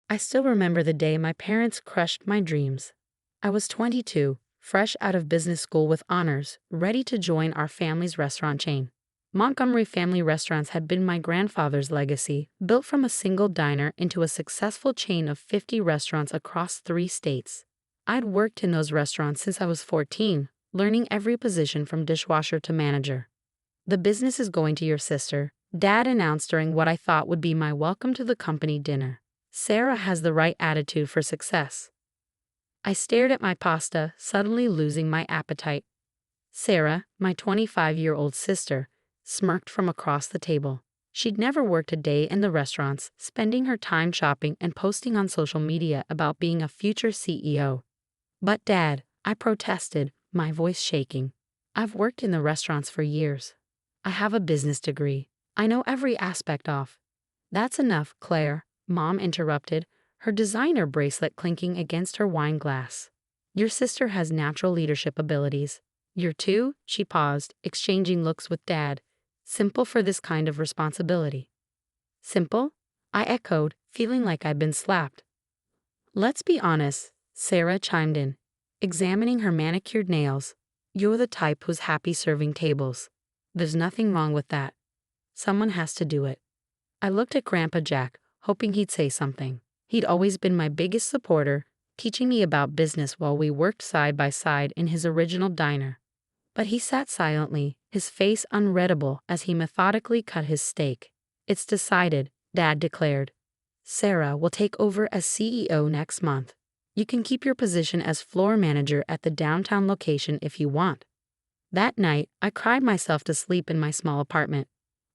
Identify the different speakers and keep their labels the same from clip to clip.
Speaker 1: I still remember the day my parents crushed my dreams. I was 22, fresh out of business school with honors, ready to join our family's restaurant chain. Montgomery Family Restaurants had been my grandfather's legacy, built from a single diner into a successful chain of 50 restaurants across 3 states. I'd worked in those restaurants since I was 14, learning every position from dishwasher to manager. "The business is going to your sister," Dad announced during what I thought would be my welcome to the company dinner. "Sarah has the right attitude for success." I stared at my pasta, suddenly losing my appetite. Sarah, my 25-year-old sister, smirked from across the table. She'd never worked a day in the restaurants, spending her time shopping and posting on social media about being a future CEO. "But Dad," I protested, my voice shaking. "I've worked in the restaurants for years. I have a business degree. I know every aspect of." "That's enough, Claire," Mom interrupted, her designer bracelet clinking against her wine glass. "Your sister has natural leadership abilities. You're too." She paused, exchanging looks with Dad. "Simple for this kind of responsibility." "Simple?" I echoed, feeling like I'd been slapped. "Let's be honest," Sarah chimed in, examining her manicured nails. "You're the type who's happy serving tables. There's nothing wrong with that. Someone has to do it." I looked at Grandpa Jack, hoping he'd say something. He'd always been my biggest supporter, teaching me about business while we worked side by side in his original diner. But he sat silently, his face unreadable as he methodically cut his steak. "It's decided," Dad declared. "Sarah will take over as CEO next month. You can keep your position as floor manager at the downtown location if you want." That night, I cried myself to sleep in my small apartment.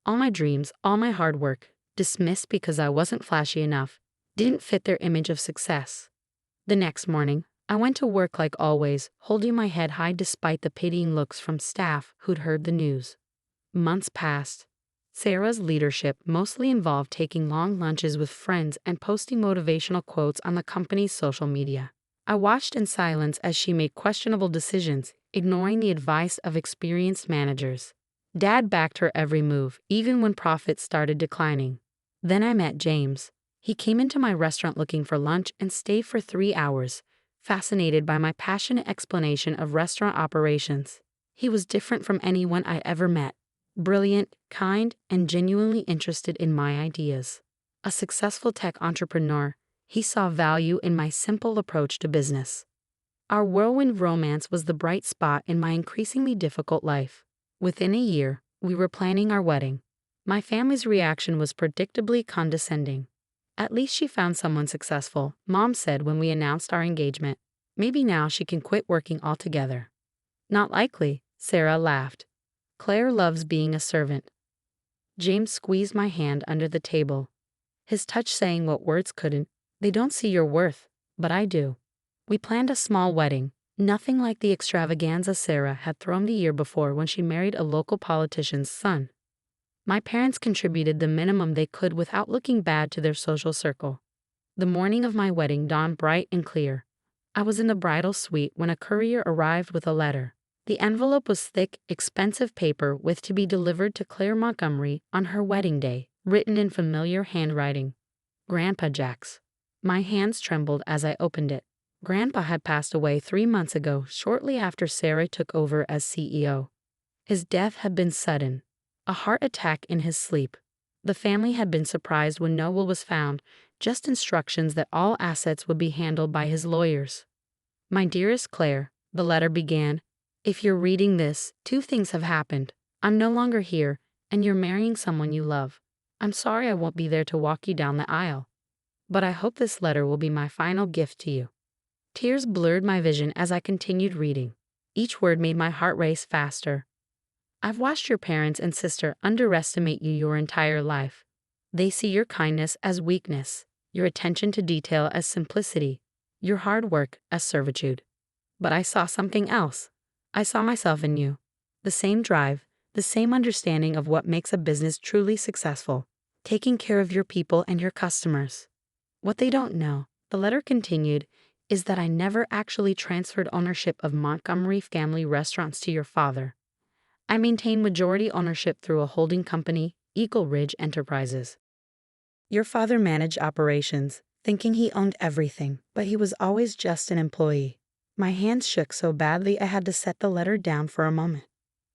Speaker 1: All my dreams, all my hard work, dismissed because I wasn't flashy enough, didn't fit their image of success. The next morning, I went to work like always, holding my head high despite the pitying looks from staff who'd heard the news. Months passed. Sarah's leadership mostly involved taking long lunches with friends and posting motivational quotes on the company's social media. I watched in silence as she made questionable decisions, ignoring the advice of experienced managers. Dad backed her every move, even when profits started declining. Then I met James. He came into my restaurant looking for lunch and stayed for 3 hours, fascinated by my passionate explanation of restaurant operations. He was different from anyone I ever met. Brilliant, kind, and genuinely interested in my ideas. A successful tech entrepreneur, he saw value in my simple approach to business. Our whirlwind romance was the bright spot in my increasingly difficult life. Within a year, we were planning our wedding. My family's reaction was predictably condescending. "At least she found someone successful," Mom said when we announced our engagement. "Maybe now she can quit working altogether." "Not likely," Sarah laughed. "Claire loves being a servant." James squeezed my hand under the table, his touch saying what words couldn't. "They don't see your worth, but I do." We planned a small wedding, nothing like the extravaganza Sarah had thrown the year before when she married a local politician's son. My parents contributed the minimum they could without looking bad to their social circle. The morning of my wedding dawned bright and clear. I was in the bridal suite when a courier arrived with a letter. The envelope was thick, expensive paper with "to be delivered to Claire Montgomery on her wedding day," written in familiar handwriting. Grandpa Jack's. My hands trembled as I opened it. Grandpa had passed away 3 months ago, shortly after Sarah took over as CEO. His death had been sudden. A heart attack in his sleep. The family had been surprised when no will was found, just instructions that all assets would be handled by his lawyers. "My dearest Claire," the letter began, "if you're reading this, 2 things have happened. I'm no longer here, and you're marrying someone you love. I'm sorry I won't be there to walk you down the aisle. But I hope this letter will be my final gift to you." Tears blurred my vision as I continued reading. Each word made my heart race faster. "I've watched your parents and sister underestimate you your entire life. They see your kindness as weakness, your attention to detail as simplicity, your hard work as servitude. But I saw something else. I saw myself in you. The same drive, the same understanding of what makes a business truly successful, taking care of your people and your customers. What they don't know," the letter continued, "is that I never actually transferred ownership of Montgomery Family Restaurants to your father. I maintain majority ownership through a holding company, Eagle Ridge Enterprises. Your father managed operations, thinking he owned everything, but he was always just an employee. My hands shook so badly I had to set the letter down for a moment.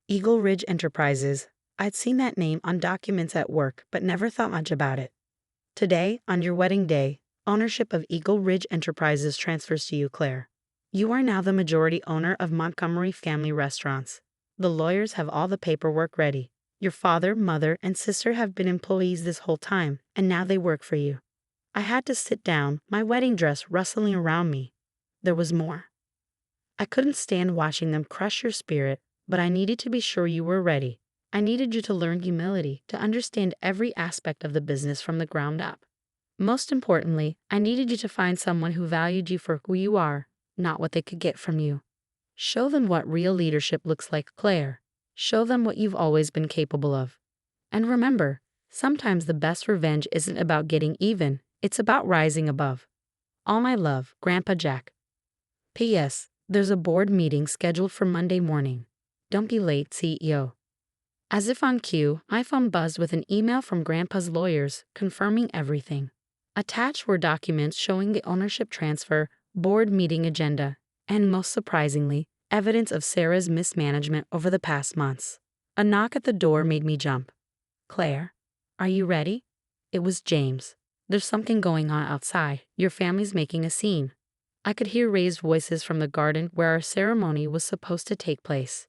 Speaker 1: Eagle Ridge Enterprises. I'd seen that name on documents at work, but never thought much about it. Today, on your wedding day, ownership of Eagle Ridge Enterprises transfers to you, Claire. You are now the majority owner of Montgomery Family Restaurants. The lawyers have all the paperwork ready. Your father, mother, and sister have been employees this whole time, and now they work for you. I had to sit down, my wedding dress rustling around me. There was more. I couldn't stand watching them crush your spirit, but I needed to be sure you were ready. I needed you to learn humility, to understand every aspect of the business from the ground up. Most importantly, I needed you to find someone who valued you for who you are, not what they could get from you. Show them what real leadership looks like, Claire. Show them what you've always been capable of. And remember, sometimes the best revenge isn't about getting even, it's about rising above. All my love, Grandpa Jack. P.S. There's a board meeting scheduled for Monday morning. Don't be late, CEO. As if on cue, my phone buzzed with an email from Grandpa's lawyers confirming everything. Attached were documents showing the ownership transfer, board meeting agenda, and most surprisingly, evidence of Sarah's mismanagement over the past months. A knock at the door made me jump. Claire, are you ready? It was James. There's something going on outside. Your family's making a scene. I could hear raised voices from the garden where our ceremony was supposed to take place.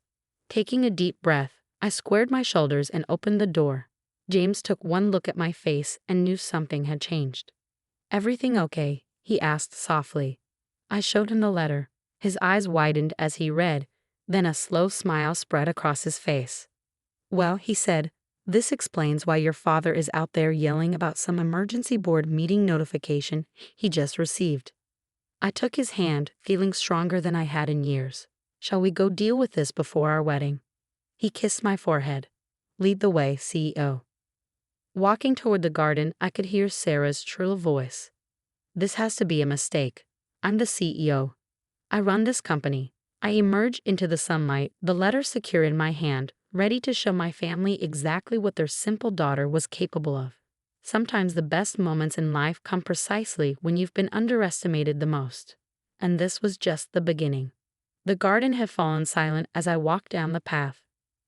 Speaker 1: Taking a deep breath, I squared my shoulders and opened the door. James took one look at my face and knew something had changed. Everything okay? He asked softly. I showed him the letter. His eyes widened as he read, then a slow smile spread across his face. Well, he said, this explains why your father is out there yelling about some emergency board meeting notification he just received. I took his hand, feeling stronger than I had in years. Shall we go deal with this before our wedding? He kissed my forehead. Lead the way, CEO. Walking toward the garden, I could hear Sarah's shrill voice. This has to be a mistake. I'm the CEO. I run this company. I emerged into the sunlight, the letter secure in my hand, ready to show my family exactly what their simple daughter was capable of. Sometimes the best moments in life come precisely when you've been underestimated the most. And this was just the beginning. The garden had fallen silent as I walked down the path,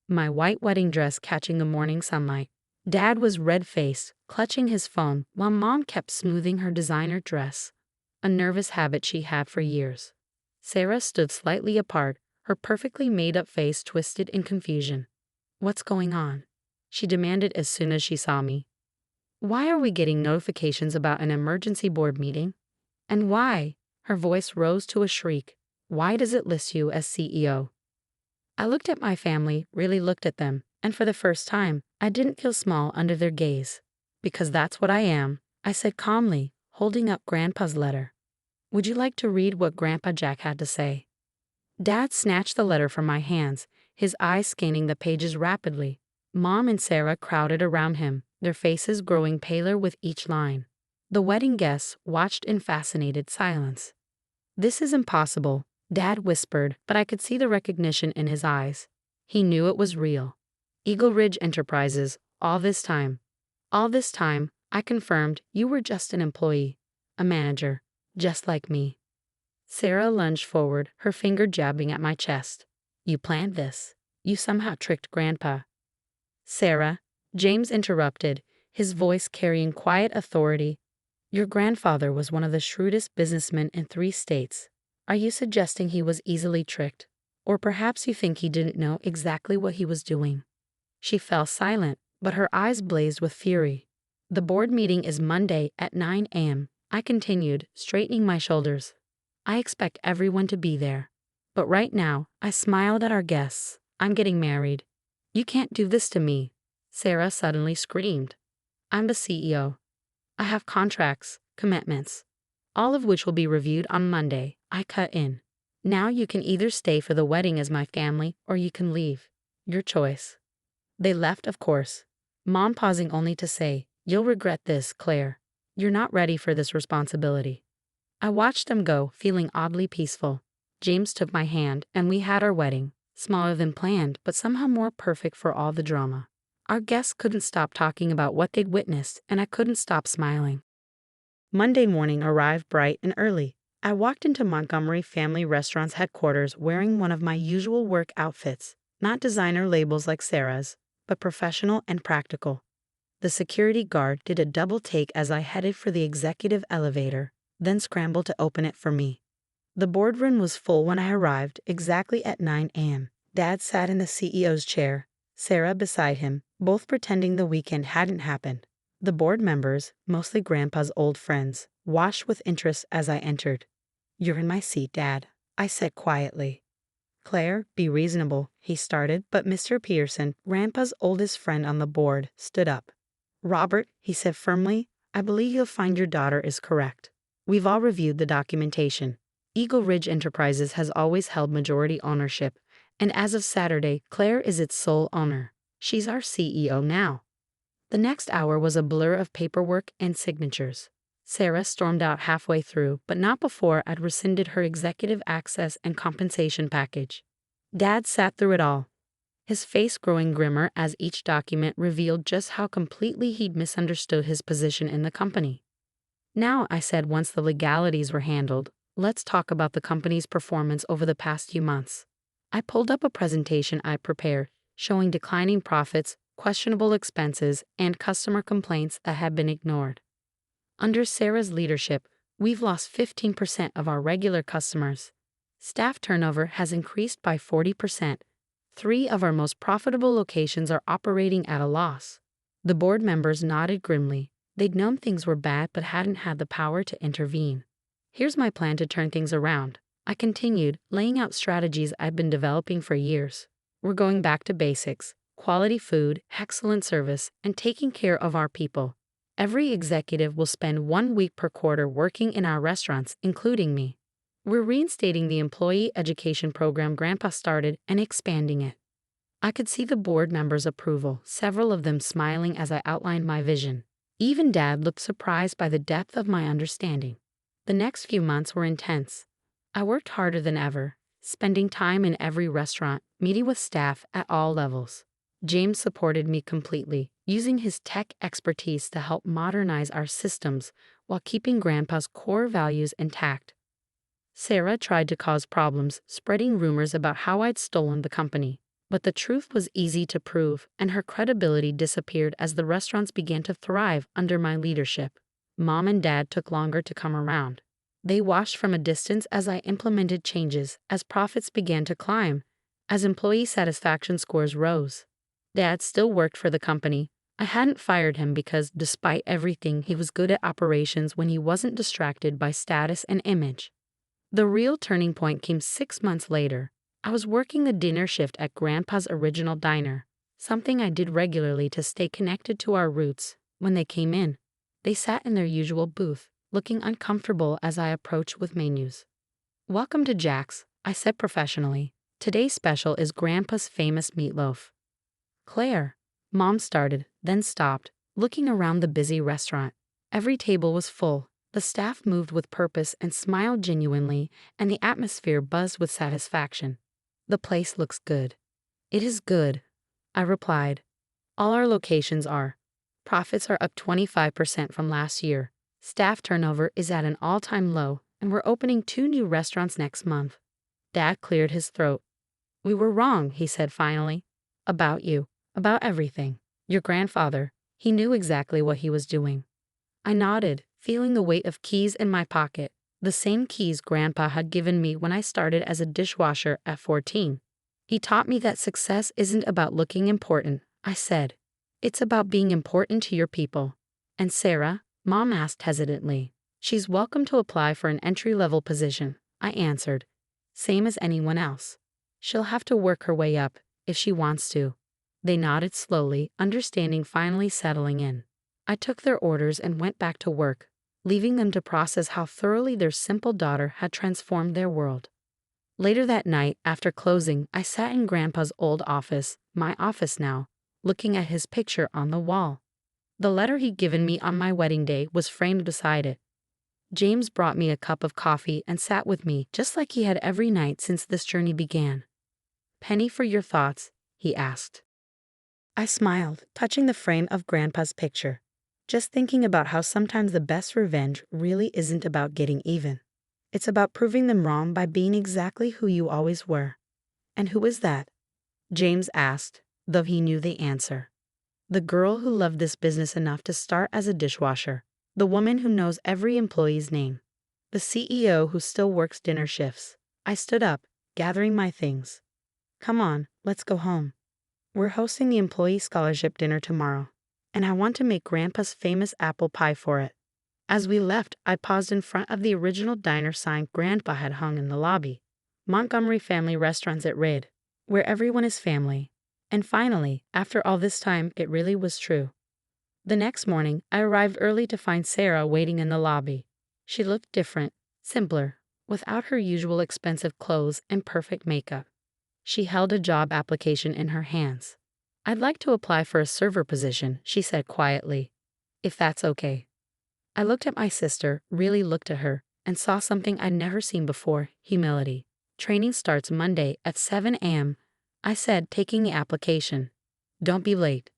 Speaker 1: my white wedding dress catching the morning sunlight. Dad was red-faced, clutching his phone, while Mom kept smoothing her designer dress, a nervous habit she had for years. Sarah stood slightly apart, her perfectly made-up face twisted in confusion. What's going on? She demanded as soon as she saw me. Why are we getting notifications about an emergency board meeting? And why? Her voice rose to a shriek. Why does it list you as CEO? I looked at my family, really looked at them, and for the first time, I didn't feel small under their gaze. Because that's what I am, I said calmly, holding up Grandpa's letter. Would you like to read what Grandpa Jack had to say? Dad snatched the letter from my hands, his eyes scanning the pages rapidly. Mom and Sarah crowded around him, their faces growing paler with each line. The wedding guests watched in fascinated silence. This is impossible, Dad whispered, but I could see the recognition in his eyes. He knew it was real. Eagle Ridge Enterprises, all this time, I confirmed, you were just an employee, a manager, just like me. Sarah lunged forward, her finger jabbing at my chest. You planned this. You somehow tricked Grandpa. Sarah, James interrupted, his voice carrying quiet authority. Your grandfather was one of the shrewdest businessmen in 3 states. Are you suggesting he was easily tricked? Or perhaps you think he didn't know exactly what he was doing? She fell silent, but her eyes blazed with fury. The board meeting is Monday at 9 a.m., I continued, straightening my shoulders. I expect everyone to be there. But right now, I smiled at our guests. I'm getting married. You can't do this to me, Sarah suddenly screamed. I'm the CEO. I have contracts, commitments, all of which will be reviewed on Monday. I cut in. Now you can either stay for the wedding as my family or you can leave. Your choice. They left, of course. Mom pausing only to say, you'll regret this, Claire. You're not ready for this responsibility. I watched them go, feeling oddly peaceful. James took my hand, and we had our wedding, smaller than planned, but somehow more perfect for all the drama. Our guests couldn't stop talking about what they'd witnessed, and I couldn't stop smiling. Monday morning arrived bright and early. I walked into Montgomery Family Restaurants headquarters wearing one of my usual work outfits, not designer labels like Sarah's, but professional and practical. The security guard did a double take as I headed for the executive elevator, then scrambled to open it for me. The boardroom was full when I arrived, exactly at 9 a.m. Dad sat in the CEO's chair, Sarah beside him, both pretending the weekend hadn't happened. The board members, mostly Grandpa's old friends, watched with interest as I entered. "You're in my seat, Dad," I said quietly. "Claire, be reasonable," he started, but Mr. Pearson, Grandpa's oldest friend on the board, stood up. "Robert," he said firmly, "I believe you'll find your daughter is correct. We've all reviewed the documentation. Eagle Ridge Enterprises has always held majority ownership, and as of Saturday, Claire is its sole owner. She's our CEO now." The next hour was a blur of paperwork and signatures. Sarah stormed out halfway through, but not before I'd rescinded her executive access and compensation package. Dad sat through it all, his face growing grimmer as each document revealed just how completely he'd misunderstood his position in the company. "Now," I said once the legalities were handled, "let's talk about the company's performance over the past few months." I pulled up a presentation I prepared, showing declining profits, questionable expenses, and customer complaints that had been ignored. Under Sarah's leadership, we've lost 15% of our regular customers. Staff turnover has increased by 40%. 3 of our most profitable locations are operating at a loss. The board members nodded grimly. They'd known things were bad but hadn't had the power to intervene. "Here's my plan to turn things around," I continued, laying out strategies I'd been developing for years. "We're going back to basics: quality food, excellent service, and taking care of our people. Every executive will spend 1 week per quarter working in our restaurants, including me. We're reinstating the employee education program Grandpa started and expanding it." I could see the board members' approval, several of them smiling as I outlined my vision. Even Dad looked surprised by the depth of my understanding. The next few months were intense. I worked harder than ever, spending time in every restaurant, meeting with staff at all levels. James supported me completely, using his tech expertise to help modernize our systems while keeping Grandpa's core values intact. Sarah tried to cause problems, spreading rumors about how I'd stolen the company. But the truth was easy to prove, and her credibility disappeared as the restaurants began to thrive under my leadership. Mom and Dad took longer to come around. They watched from a distance as I implemented changes, as profits began to climb, as employee satisfaction scores rose. Dad still worked for the company. I hadn't fired him because, despite everything, he was good at operations when he wasn't distracted by status and image. The real turning point came 6 months later. I was working the dinner shift at Grandpa's original diner, something I did regularly to stay connected to our roots. When they came in, they sat in their usual booth, looking uncomfortable as I approached with menus. "Welcome to Jack's," I said professionally. "Today's special is Grandpa's famous meatloaf." "Claire," Mom started, then stopped, looking around the busy restaurant. Every table was full. The staff moved with purpose and smiled genuinely, and the atmosphere buzzed with satisfaction. "The place looks good." "It is good," I replied. "All our locations are. Profits are up 25% from last year. Staff turnover is at an all-time low, and we're opening 2 new restaurants next month." Dad cleared his throat. "We were wrong," he said finally. "About you. About everything. Your grandfather. He knew exactly what he was doing." I nodded, feeling the weight of keys in my pocket, the same keys Grandpa had given me when I started as a dishwasher at 14. "He taught me that success isn't about looking important," I said. "It's about being important to your people." "And Sarah?" Mom asked hesitantly. "She's welcome to apply for an entry-level position," I answered. "Same as anyone else. She'll have to work her way up, if she wants to." They nodded slowly, understanding finally settling in. I took their orders and went back to work, leaving them to process how thoroughly their simple daughter had transformed their world. Later that night, after closing, I sat in Grandpa's old office, my office now, looking at his picture on the wall. The letter he'd given me on my wedding day was framed beside it. James brought me a cup of coffee and sat with me just like he had every night since this journey began. "Penny for your thoughts?" he asked. I smiled, touching the frame of Grandpa's picture. Just thinking about how sometimes the best revenge really isn't about getting even. It's about proving them wrong by being exactly who you always were. And who is that? James asked, though he knew the answer. The girl who loved this business enough to start as a dishwasher. The woman who knows every employee's name. The CEO who still works dinner shifts. I stood up, gathering my things. Come on, let's go home. We're hosting the employee scholarship dinner tomorrow, and I want to make Grandpa's famous apple pie for it. As we left, I paused in front of the original diner sign Grandpa had hung in the lobby. Montgomery Family Restaurants, it read, where everyone is family. And finally, after all this time, it really was true. The next morning, I arrived early to find Sarah waiting in the lobby. She looked different, simpler, without her usual expensive clothes and perfect makeup. She held a job application in her hands. I'd like to apply for a server position, she said quietly. If that's okay. I looked at my sister, really looked at her, and saw something I'd never seen before, humility. Training starts Monday at 7 a.m., I said, taking the application. Don't be late.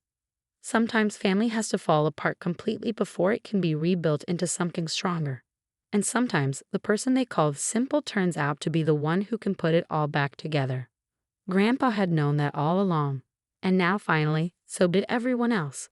Speaker 1: Sometimes family has to fall apart completely before it can be rebuilt into something stronger. And sometimes the person they call simple turns out to be the one who can put it all back together. Grandpa had known that all along, and now finally, so did everyone else.